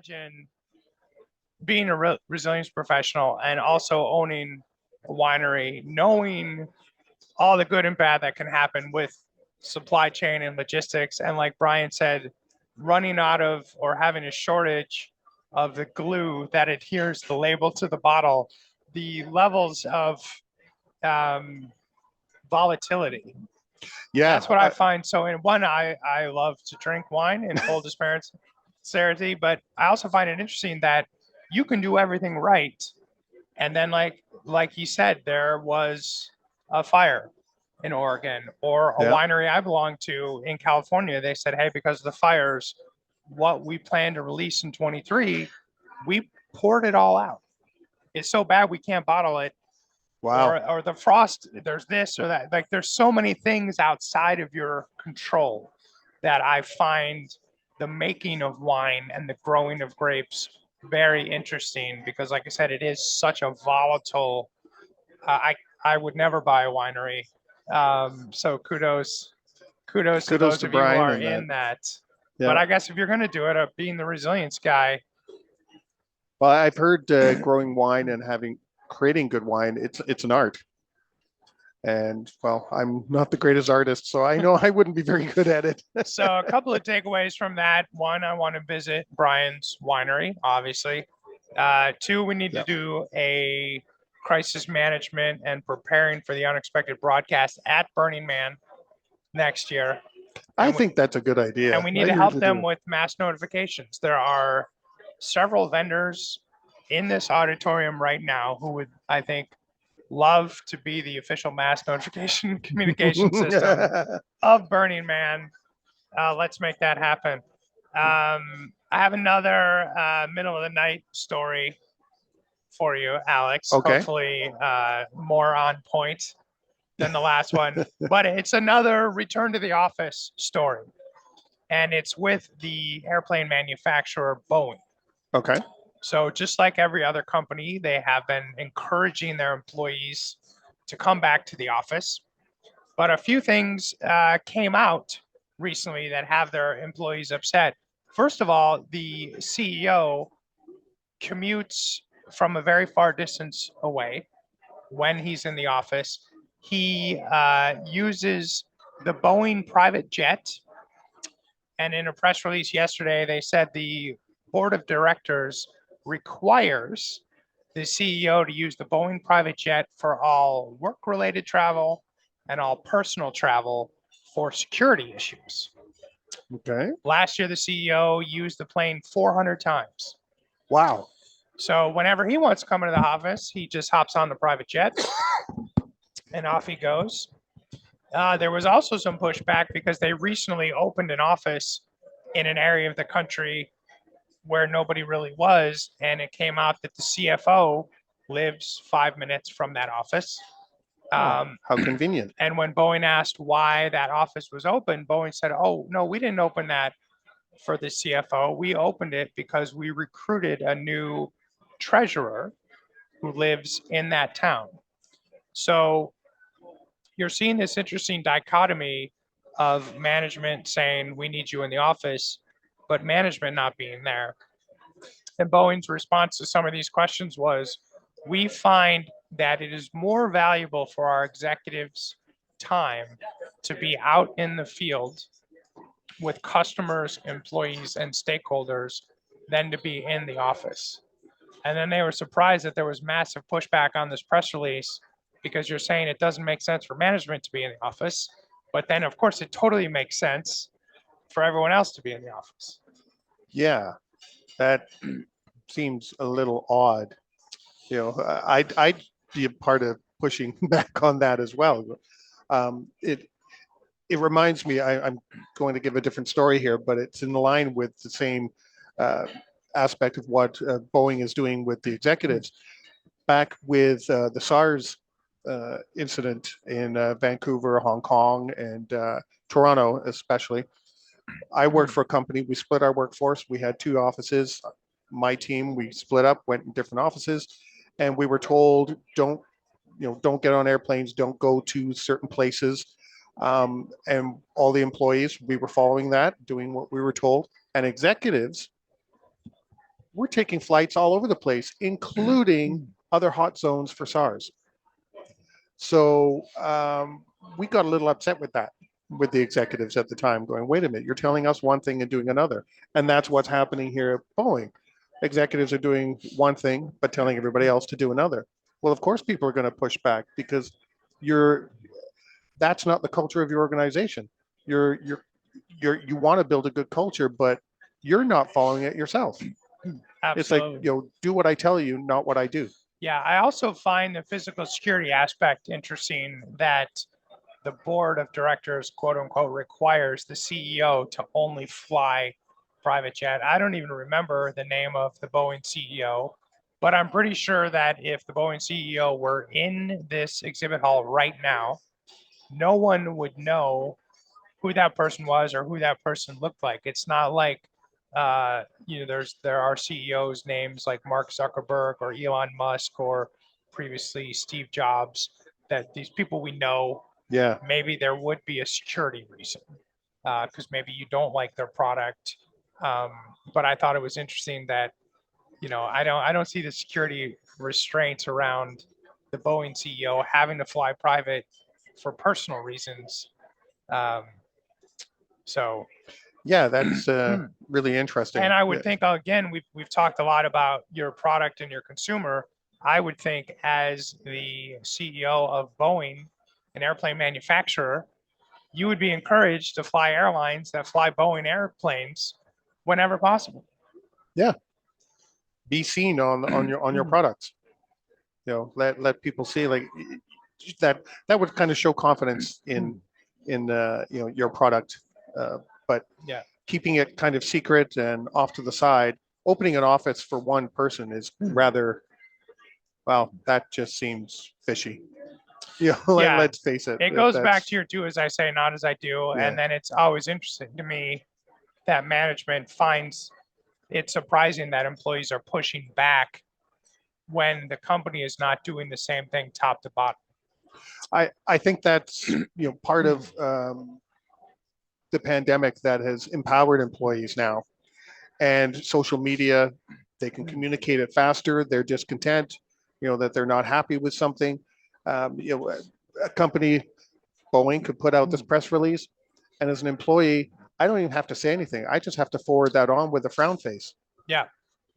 imagine being a resilience professional and also owning a winery, knowing all the good and bad that can happen with supply chain and logistics. And like Brian said, running out of or having a shortage of the glue that adheres the label to the bottle, the levels of um, volatility. Yeah. That's what I find. So in one, I love to drink wine in full sincerity, but I also find it interesting that you can do everything right. And then like he said, there was a fire in Oregon or a Yeah. winery I belong to in California. They said, hey, because of the fires, what we plan to release in 23, we poured it all out. It's so bad we can't bottle it. Wow. Or the frost, there's this or that. Like there's so many things outside of your control that I find the making of wine and the growing of grapes very interesting because, like I said, it is such a volatile. I would never buy a winery. So kudos to Kudos those to of you who Brian are and in that. Yeah. But I guess if you're going to do it, being the resilience guy, Well, I've heard growing wine and creating good wine, it's an art. And well, I'm not the greatest artist, so I know I wouldn't be very good at it. So a couple of takeaways from that. One, I want to visit Brian's winery, obviously. Two, we need to do a crisis management and preparing for the unexpected broadcast at Burning Man next year. I think that's a good idea. And we need to help them with mass notifications. There are several vendors in this auditorium right now who would, I think, love to be the official mass notification communication system of Burning Man. Let's make that happen. I have another middle of the night story for you, Alex. Okay. Hopefully more on point than the last one. But it's another return to the office story. And it's with the airplane manufacturer Boeing. Okay. So just like every other company, they have been encouraging their employees to come back to the office. But a few things came out recently that have their employees upset. First of all, the CEO commutes from a very far distance away when he's in the office. He uses the Boeing private jet. And in a press release yesterday, they said the board of directors requires the CEO to use the Boeing private jet for all work-related travel and all personal travel for security issues. Okay. Last year, the CEO used the plane 400 times. Wow. So whenever he wants to come into the office, he just hops on the private jet and off he goes. There was also some pushback because they recently opened an office in an area of the country where nobody really was, and it came out that the CFO lives 5 minutes from that office. How convenient. And when Boeing asked why that office was open, Boeing said, oh, no, we didn't open that for the CFO. We opened it because we recruited a new treasurer who lives in that town. So you're seeing this interesting dichotomy of management saying, we need you in the office, but management not being there. And Boeing's response to some of these questions was, we find that it is more valuable for our executives' time to be out in the field with customers, employees, and stakeholders than to be in the office. And then they were surprised that there was massive pushback on this press release because you're saying it doesn't make sense for management to be in the office. But then, of course, it totally makes sense for everyone else to be in the office. Yeah, that seems a little odd. You know, I'd be a part of pushing back on that as well. It reminds me, I'm going to give a different story here, but it's in line with the same aspect of what Boeing is doing with the executives. Back with the SARS incident in Vancouver, Hong Kong, and Toronto especially, I worked for a company. We split our workforce. We had 2 offices. My team, we split up, went in different offices, and we were told, don't get on airplanes, don't go to certain places. And all the employees, we were following that, doing what we were told. And executives we're taking flights all over the place, including other hot zones for SARS. So we got a little upset with that, with the executives at the time, going, wait a minute, you're telling us one thing and doing another. And that's what's happening here at Boeing. Executives are doing one thing, but telling everybody else to do another. Well, of course, people are going to push back because you're that's not the culture of your organization. You want to build a good culture, but you're not following it yourself. It's like, Absolutely. do what I tell you, not what I do. Yeah, I also find the physical security aspect interesting, that the board of directors, quote unquote, requires the CEO to only fly private jet. I don't even remember the name of the Boeing CEO, but I'm pretty sure that if the Boeing CEO were in this exhibit hall right now, no one would know who that person was or who that person looked like. It's not like there are CEOs names like Mark Zuckerberg or Elon Musk or previously Steve Jobs, that these people we know. Yeah. Maybe there would be a security reason, because maybe you don't like their product. But I thought it was interesting that, I don't see the security restraints around the Boeing CEO having to fly private for personal reasons. Um, so, Yeah, that's really interesting. and I would think, again, we've talked a lot about your product and your consumer. I would think, as the CEO of Boeing, an airplane manufacturer, you would be encouraged to fly airlines that fly Boeing airplanes whenever possible. Yeah, be seen on your products. Let people see, like, that would kind of show confidence in your product. But Yeah. keeping it kind of secret and off to the side, opening an office for one person is rather, well, that just seems fishy. Yeah. Let's face it. It goes back to your do as I say, not as I do. Yeah. And then it's always interesting to me that management finds it surprising that employees are pushing back when the company is not doing the same thing top to bottom. I think that's part of the pandemic that has empowered employees now, and social media. They can communicate it faster. They're discontent, that they're not happy with something. A company, Boeing, could put out this press release, and as an employee, I don't even have to say anything. I just have to forward that on with a frown face. Yeah.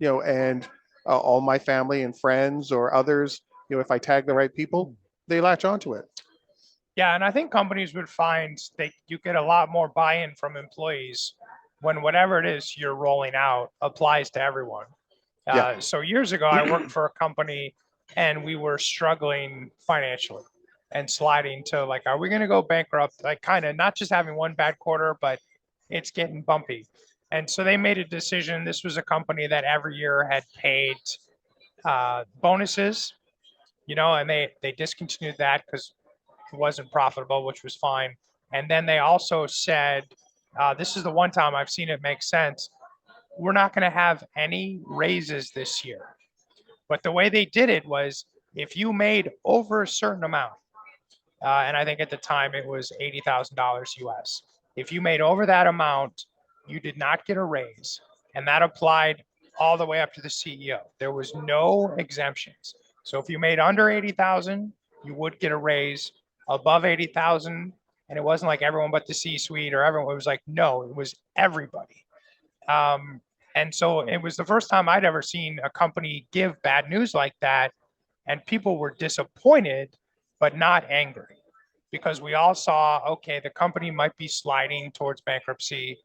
And all my family and friends or others, if I tag the right people, they latch onto it. Yeah, and I think companies would find that you get a lot more buy-in from employees when whatever it is you're rolling out applies to everyone. Yeah. So years ago, I worked for a company and we were struggling financially and sliding to, like, are we going to go bankrupt? Like, kind of not just having one bad quarter, but it's getting bumpy. And so they made a decision. This was a company that every year had paid bonuses, and they discontinued that because it wasn't profitable, which was fine. And then they also said, this is the one time I've seen it make sense. We're not going to have any raises this year. But the way they did it was, if you made over a certain amount, and I think at the time it was $80,000 US. If you made over that amount, you did not get a raise. And that applied all the way up to the CEO. There was no exemptions. So if you made under 80,000, you would get a raise. Above 80,000, and it wasn't like everyone but the C-suite or everyone. It was like, no, it was everybody. And so it was the first time I'd ever seen a company give bad news like that, and people were disappointed, but not angry, because we all saw, okay, the company might be sliding towards bankruptcy.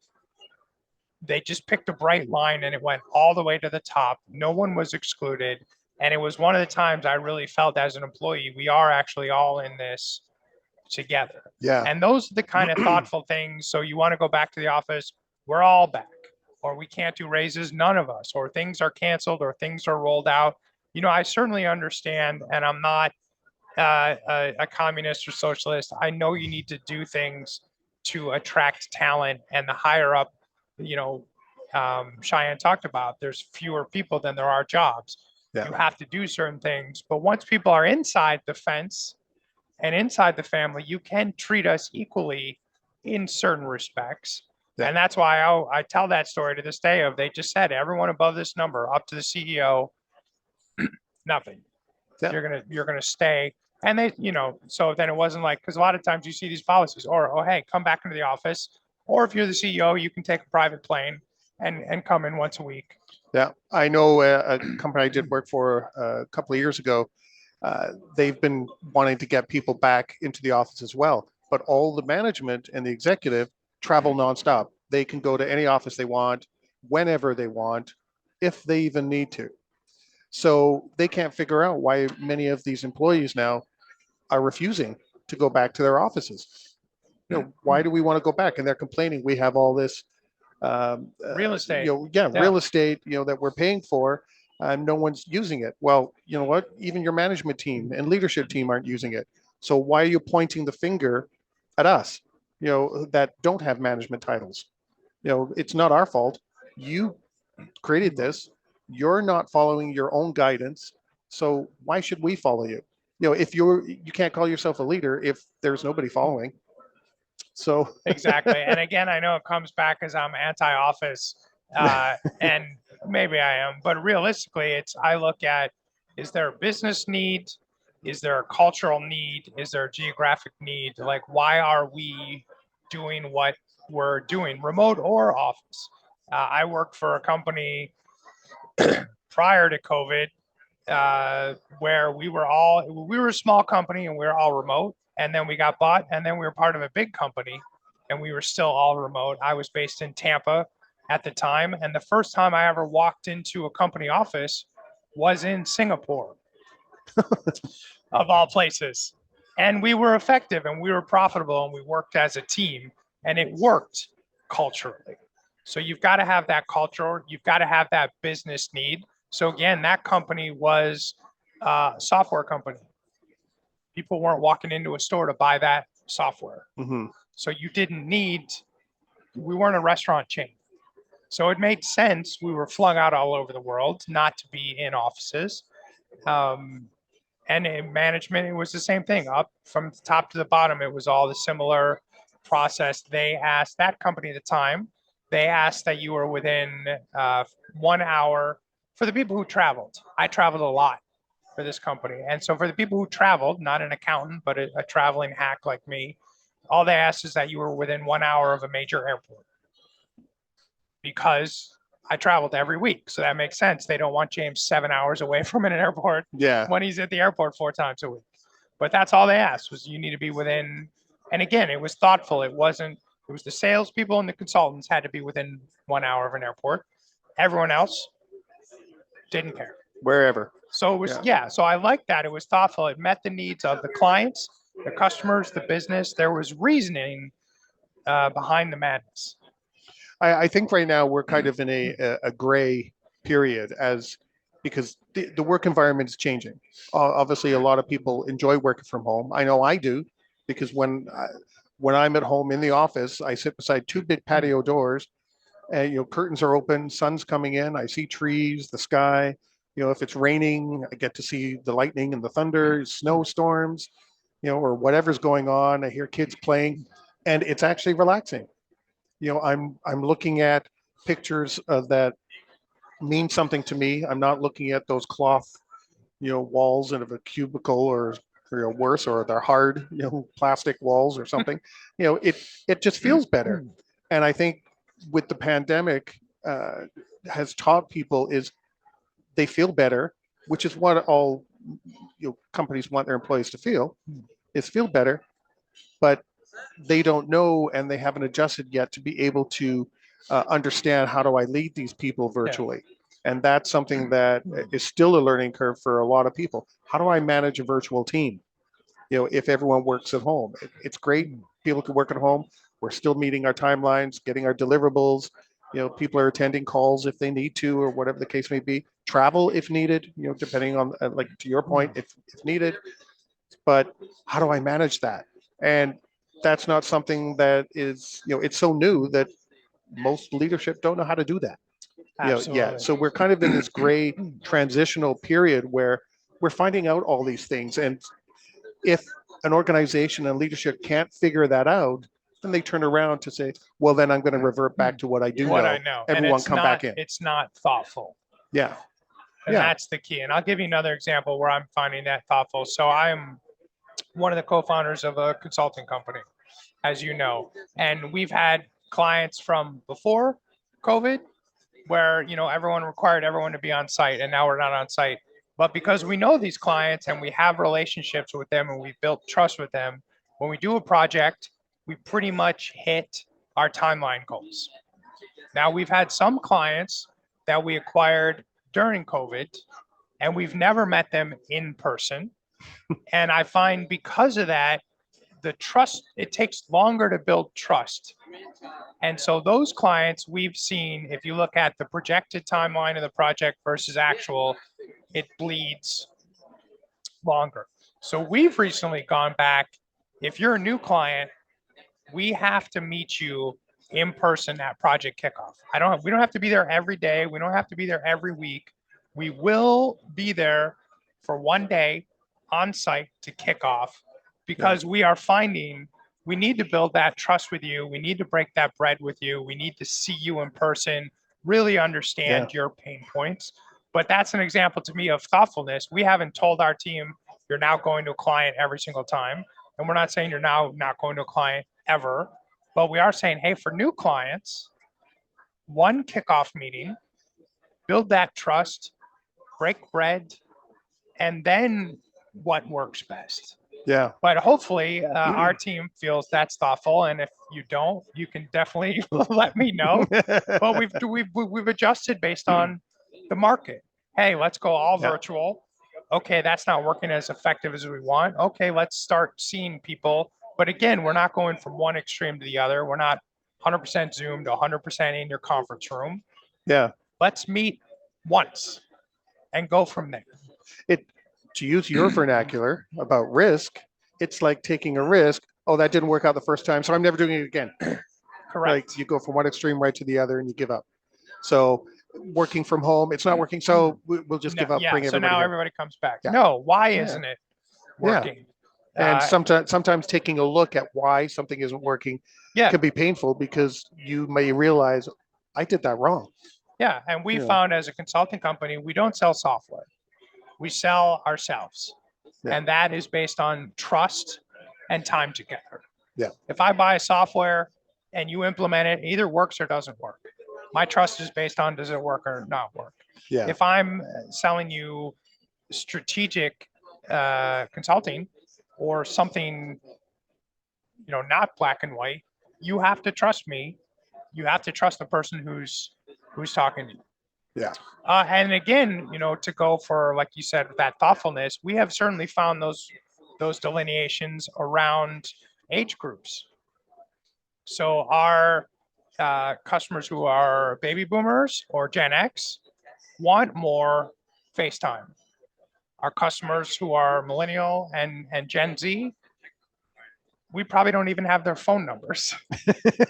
They just picked a bright line and it went all the way to the top. No one was excluded. And it was one of the times I really felt, as an employee, we are actually all in this together. Yeah. And those are the kind of thoughtful things. So you want to go back to the office, we're all back, or we can't do raises, none of us, or things are canceled, or things are rolled out. I certainly understand, and I'm not a communist or socialist. I know you need to do things to attract talent, and the higher up, Cheyenne talked about, there's fewer people than there are jobs. Yeah. You have to do certain things, but once people are inside the fence and inside the family, you can treat us equally in certain respects. Yeah. And that's why I tell that story to this day of they just said everyone above this number up to the CEO, nothing. Yeah. You're gonna stay. And they, so then it wasn't like, because a lot of times you see these policies, or oh hey, come back into the office, or if you're the CEO, you can take a private plane and come in once a week. Yeah, I know a company I did work for a couple of years ago. They've been wanting to get people back into the office as well, but all the management and the executive travel nonstop. They can go to any office they want, whenever they want, if they even need to. So they can't figure out why many of these employees now are refusing to go back to their offices. Why do we want to go back? And they're complaining we have all this Real estate. real estate, that we're paying for, no one's using it. Well, you know what? Even your management team and leadership team aren't using it. So why are you pointing the finger at us, that don't have management titles? It's not our fault. You created this. You're not following your own guidance. So why should we follow you? If you can't call yourself a leader if there's nobody following. So exactly. And again, I know it comes back as I'm anti-office, and maybe I am, but realistically, I look at, is there a business need? Is there a cultural need? Is there a geographic need? Like, why are we doing what we're doing, remote or office? I worked for a company prior to COVID, where we were a small company and we were all remote. And then we got bought, and then we were part of a big company, and we were still all remote. I was based in Tampa at the time, and the first time I ever walked into a company office was in Singapore, of all places. And we were effective, and we were profitable, and we worked as a team, and it worked culturally. So you've got to have that culture. You've got to have that business need. So again, that company was a software company. People weren't walking into a store to buy that software. mm-hmm. So we weren't a restaurant chain. So it made sense. We were flung out all over the world not to be in offices. And in management, it was the same thing. Up from the top to the bottom, it was all the similar process. They asked that company at the time, they asked that you were within 1 hour for the people who traveled. I traveled a lot for this company. And so for the people who traveled, not an accountant, but a traveling hack like me, all they asked is that you were within 1 hour of a major airport, because I traveled every week. So that makes sense. They don't want James 7 hours away from an airport when he's at the airport 4 times a week. But that's all they asked, was you need to be within. And again, it was thoughtful. It was the salespeople and the consultants had to be within 1 hour of an airport. Everyone else didn't care. Wherever. So it was, so I like that. It was thoughtful. It met the needs of the clients, the customers, the business. There was reasoning behind the madness. I think right now we're kind of in a gray period, because the work environment is changing. Obviously, a lot of people enjoy working from home. I know I do, because when I'm at home in the office, I sit beside 2 big patio doors, and curtains are open, sun's coming in. I see trees, the sky. If it's raining, I get to see the lightning and the thunder, snowstorms, or whatever's going on. I hear kids playing, and it's actually relaxing. I'm looking at pictures of that mean something to me. I'm not looking at those cloth, walls of a cubicle, or worse, or they're hard, plastic walls or something. It just feels better. And I think with the pandemic, has taught people is they feel better, which is what all companies want their employees to feel, is feel better, but they don't know, and they haven't adjusted yet to be able to understand, how do I lead these people virtually? And that's something that is still a learning curve for a lot of people. How do I manage a virtual team? If everyone works at home, it's great. People can work at home. We're still meeting our timelines, getting our deliverables. People are attending calls if they need to, or whatever the case may be. Travel if needed, depending on, like to your point, if needed. But how do I manage that? And that's not something that is, it's so new that most leadership don't know how to do that. So we're kind of in this gray transitional period where we're finding out all these things. And if an organization and leadership can't figure that out, then they turn around to say, well, then I'm going to revert back to what I do what know. I know. And Everyone it's come not, back in. it's not thoughtful. Yeah. And that's the key. And I'll give you another example where I'm finding that thoughtful. So I'm one of the co-founders of a consulting company, as you know, and we've had clients from before COVID where, you know, everyone required everyone to be on site, and now we're not on site. But because we know these clients and we have relationships with them and we built trust with them, when we do a project, we pretty much hit our timeline goals. Now, we've had some clients that we acquired during COVID, and we've never met them in person. And I find because of that, the trust, it takes longer to build trust. And so those clients we've seen, if you look at the projected timeline of the project versus actual, it bleeds longer. So we've recently gone back. If you're a new client, we have to meet you in person at project kickoff. We don't have to be there every day. We don't have to be there every week. We will be there for one day on site to kick off because we are finding we need to build that trust with you. We need to break that bread with you. We need to see you in person, really understand your pain points. But that's an example to me of thoughtfulness. We haven't told our team, you're now going to a client every single time. And we're not saying you're now not going to a client ever, but we are saying, hey, for new clients, one kickoff meeting, build that trust, break bread, and then what works best. Yeah. But hopefully our team feels that's thoughtful. And if you don't, you can definitely let me know. But we've adjusted based on the market. Hey, let's go all virtual. Okay, that's not working as effective as we want. Okay, let's start seeing people. But again, we're not going from one extreme to the other. We're not 100% Zoom to 100% in your conference room. Yeah. Let's meet once and go from there. To use your vernacular about risk, it's like taking a risk. Oh, that didn't work out the first time, so I'm never doing it again. Correct. Like you go from one extreme right to the other and you give up. So working from home, it's not working. So we'll just give up. Bring so everybody. now everybody comes back. No, why isn't it working? And sometimes taking a look at why something isn't working can be painful because you may realize I did that wrong. Yeah, and we found as a consulting company, we don't sell software. We sell ourselves. And that is based on trust and time together. Yeah. If I buy a software and you implement it, either works or doesn't work. My trust is based on does it work or not work. Yeah. If I'm selling you strategic consulting or something, you know, not black and white, you have to trust me. You have to trust the person who's talking to you. Yeah. And again, you know, to go for, like you said, that thoughtfulness, we have certainly found those delineations around age groups. So our customers who are baby boomers or Gen X want more FaceTime. Our customers who are millennial and Gen Z, we probably don't even have their phone numbers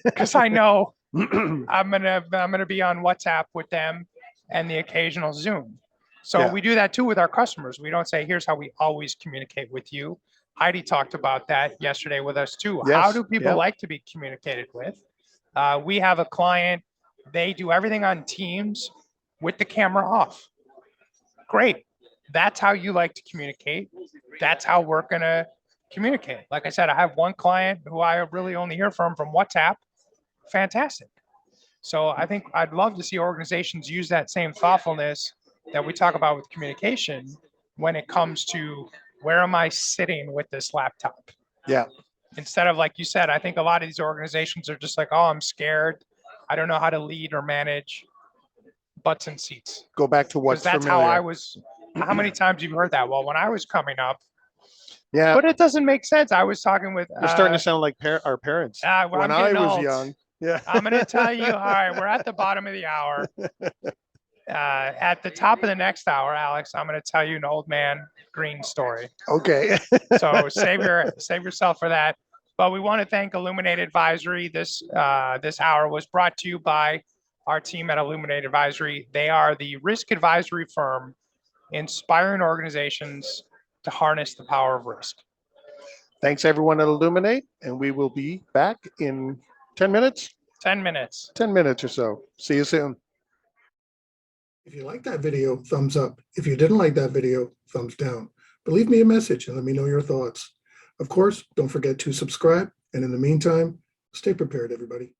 because I know I'm gonna be on WhatsApp with them and the occasional Zoom. So we do that too with our customers. We don't say, here's how we always communicate with you. Heidi talked about that yesterday with us too. Yes. How do people like to be communicated with? We have a client, they do everything on Teams with the camera off. Great. That's how you like to communicate. That's how we're gonna communicate. Like I said, I have one client who I really only hear from WhatsApp. Fantastic. So I think I'd love to see organizations use that same thoughtfulness that we talk about with communication when it comes to where am I sitting with this laptop? Yeah. Instead of, like you said, I think a lot of these organizations are just like, oh, I'm scared. I don't know how to lead or manage butts and seats. Go back to what's that's familiar. how I was. How many times you've heard that? Well, when I was coming up, yeah, but it doesn't make sense. I was talking with. You're starting to sound like our parents. When I was old. Young. Yeah. I'm going to tell you. All right, we're at the bottom of the hour. At the top of the next hour, Alex, I'm going to tell you an old man green story. Okay. So save yourself for that. But we want to thank Illuminate Advisory. This hour was brought to you by our team at Illuminate Advisory. They are the risk advisory firm inspiring organizations to harness the power of risk. Thanks everyone at Illuminate, and we will be back in 10 minutes, 10 minutes. 10 minutes or so. See you soon. If you like that video, thumbs up. If you didn't like that video, thumbs down. But leave me a message and let me know your thoughts. Of course, don't forget to subscribe. And in the meantime, stay prepared, everybody.